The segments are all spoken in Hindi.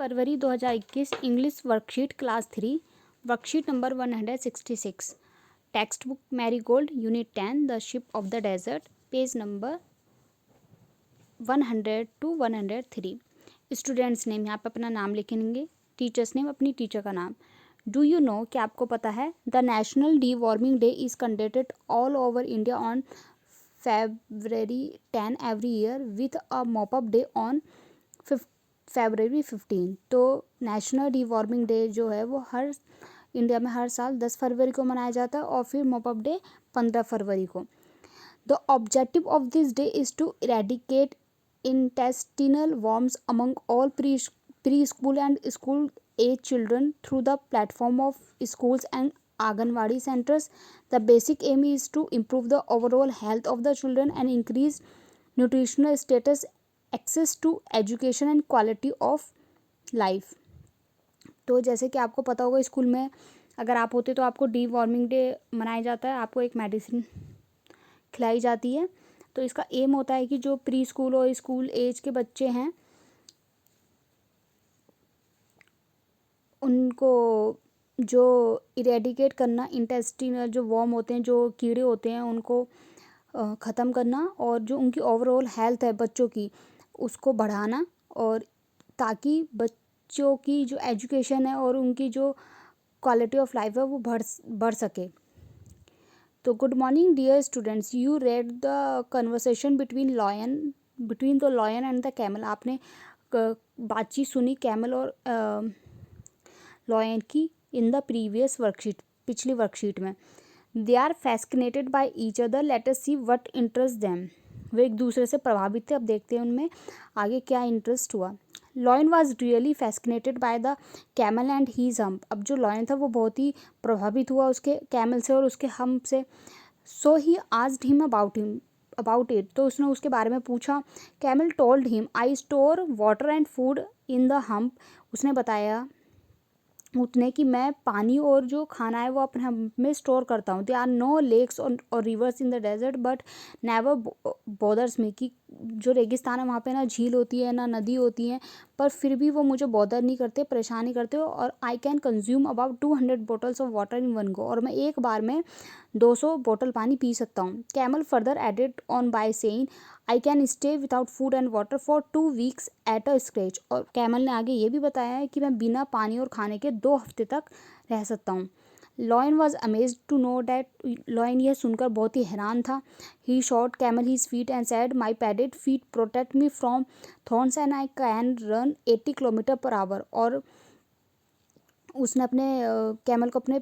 February 2021 English worksheet class 3 worksheet number 166 text book Marigold unit 10 the ship of the desert page number 100 to 103। Students name यहाँ पे अपना नाम लिखेंगे, टीचर्स नेम अपनी टीचर का नाम। डू यू नो, क्या आपको पता है, the national D warming day is conducted all over India on February 10 every year with a mop up day on February 15। तो नेशनल डी वार्मिंग डे जो है वो हर इंडिया में हर साल 10 फरवरी को मनाया जाता है और फिर मॉप अप डे 15 फरवरी को। The objective of this day is to eradicate intestinal worms among all preschool and school age children through the platform of schools and Anganwadi centers. The basic aim is to improve the overall health of the children and increase nutritional status, access to education and quality of life। तो जैसे कि आपको पता होगा, स्कूल में अगर आप होते तो आपको डी वार्मिंग डे मनाया जाता है, आपको एक मेडिसिन खिलाई जाती है। तो इसका एम होता है कि जो प्री स्कूल और स्कूल एज के बच्चे हैं उनको जो इरेडिकेट करना, इंटेस्टिनल जो वर्म होते हैं, जो कीड़े होते हैं, उनको ख़त्म करना और जो उनकी ओवरऑल हेल्थ है बच्चों की उसको बढ़ाना, और ताकि बच्चों की जो एजुकेशन है और उनकी जो क्वालिटी ऑफ लाइफ है वो बढ़ सके। तो good morning dear students, you read the conversation between the lion and the camel. आपने बातचीत सुनी कैमल और लॉयन की इन द प्रीवियस वर्कशीट, पिछली वर्कशीट में। They are fascinated by each other, let us see what interest them. वे एक दूसरे से प्रभावित थे, अब देखते हैं उनमें आगे क्या इंटरेस्ट हुआ। Lion was really fascinated by the camel and his hump. अब जो लॉयन था वो बहुत ही प्रभावित हुआ उसके कैमल से और उसके हम्प से। So he asked him about it. तो उसने उसके बारे में पूछा। Camel told him, I store water and food in the hump. उसने बताया उतने कि मैं पानी और जो खाना है वो अपने हम्प में स्टोर करता हूँ। There are no lakes or rivers in the desert but never bothers me. कि जो रेगिस्तान है वहाँ पे ना झील होती है ना नदी होती है, पर फिर भी वो मुझे बॉदर नहीं करते, परेशान नहीं करते। और I can consume about 200 bottles of water in one go. और मैं एक बार में 200 बोतल पानी पी सकता हूँ। Camel further added on by saying, I can stay without food and water for 2 weeks at a scratch. और कैमल ने आगे ये भी बताया है कि मैं बिना पानी और खाने के 2 हफ्ते तक रह सकता हूँ। Lion was amazed to know that. Lion यह सुनकर बहुत ही हैरान था। He shot camel his feet and said, my padded feet protect me from thorns and I can run 80 kilometre per hour. और उसने अपने कैमल को अपने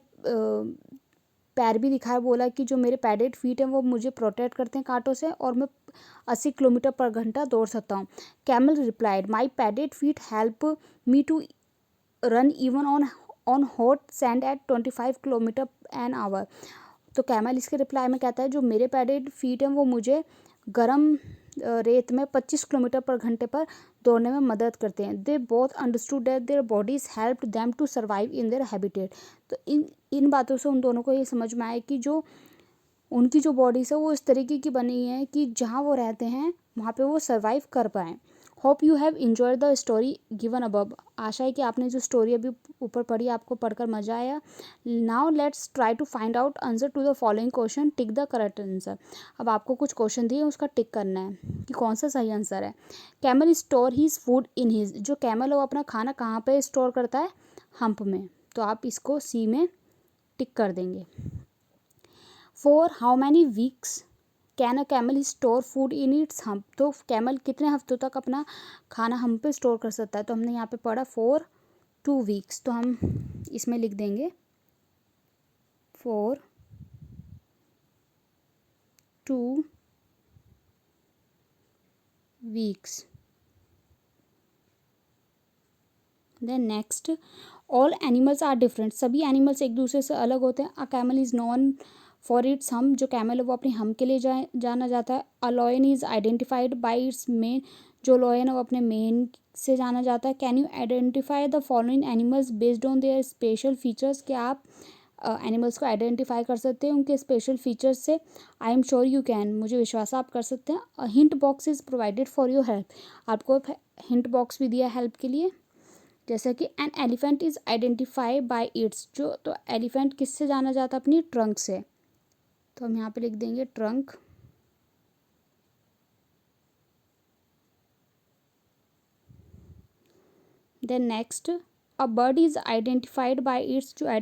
पैर भी दिखाया, बोला कि जो मेरे पैडेड फीट हैं वो मुझे प्रोटेक्ट करते हैं कांटों से और मैं 80 किलोमीटर पर घंटा दौड़ सकता हूँ। Camel replied, my padded feet help me to run even on hot sand at 25 kilometres an hour. तो कैमल इसके रिप्लाई में कहता है जो मेरे पैडेड फीट हैं वो मुझे गर्म रेत में 25 किलोमीटर पर घंटे पर दौड़ने में मदद करते हैं। They both understood that their bodies help them to survive in their habitat. तो इन बातों से उन दोनों को ये समझ में आया कि जो उनकी जो बॉडीज है वो इस तरीके की बनी है कि जहाँ वो रहते हैं वहाँ पे वो सर्वाइव कर पाएँ। Hope you have enjoyed the story given above. आशा है कि आपने जो स्टोरी अभी ऊपर पढ़ी आपको पढ़कर मजा आया। Now let's try to find out answer to the following question, tick the correct answer. अब आपको कुछ क्वेश्चन दिए, उसका टिक करना है कि कौन सा सही आंसर है। Camel store his food in his. जो कैमल है वो अपना खाना कहाँ पे स्टोर करता है? हम्प में। तो आप इसको सी में टिक कर देंगे। For how many weeks can a camel store food in its hump. तो कैमल कितने हफ्तों तक अपना खाना हम्प पे स्टोर कर सकता है? तो हमने यहाँ पे पढ़ा फॉर 2 वीक्स, तो हम इसमें लिख देंगे for 2 weeks. Then next, all animals are different. सभी एनिमल्स एक दूसरे से अलग होते हैं। A camel is known for its hump. जो कैमल है वो अपने हम के लिए जाना जाता है। A lion is identified by its main. जो लॉयन है वो अपने मेन से जाना जाता है। Can you identify the following animals based on their special features. क्या आप एनिमल्स को आइडेंटिफाई कर सकते हैं उनके स्पेशल फीचर्स से? I am sure you can. मुझे विश्वास है आप कर सकते हैं। A hint box is provided for your help. आपको हिंट बॉक्स भी दिया हेल्प के लिए। जैसे कि an elephant is identify bye its, जो तो एलिफेंट किससे जाना जाता है? अपनी ट्रंक से। तो हम यहाँ पे लिख देंगे trunk. Then next, a bird is identified by its, जो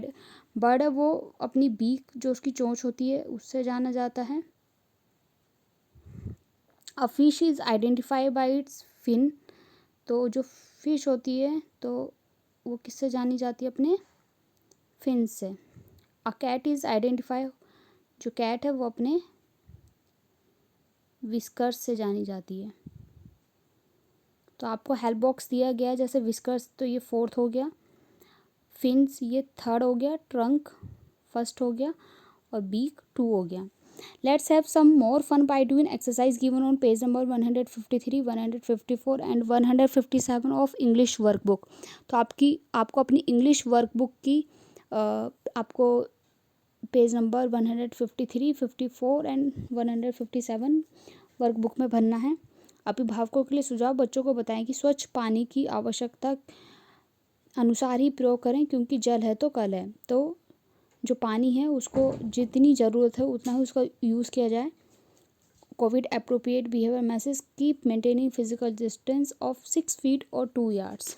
बर्ड है वो अपनी बीक, जो उसकी चोंच होती है, उससे जाना जाता है। A fish is identified by its fin, तो जो फिश होती है तो वो किससे जानी जाती है? अपने फिन से। अ कैट इज़ आइडेंटिफाई, जो कैट है वो अपने विस्कर्स से जानी जाती है। तो आपको हेल्प बॉक्स दिया गया है, जैसे विस्कर्स तो ये फोर्थ हो गया, फिन्स ये थर्ड हो गया, ट्रंक फर्स्ट हो गया और बीक टू हो गया। Let's have some more fun by doing exercise given on page number 153, 154 and 157 of English workbook. तो आपको अपनी इंग्लिश वर्कबुक की आपको पेज नंबर 153, 54 एंड 157 वर्कबुक में भरना है। अभिभावकों के लिए सुझाव, बच्चों को बताएं कि स्वच्छ पानी की आवश्यकता अनुसार ही प्रयोग करें, क्योंकि जल है तो कल है। तो जो पानी है उसको जितनी ज़रूरत है उतना ही उसका यूज़ किया जाए। Covid appropriate behaviour message, keep maintaining physical distance of 6 feet और 2 yards।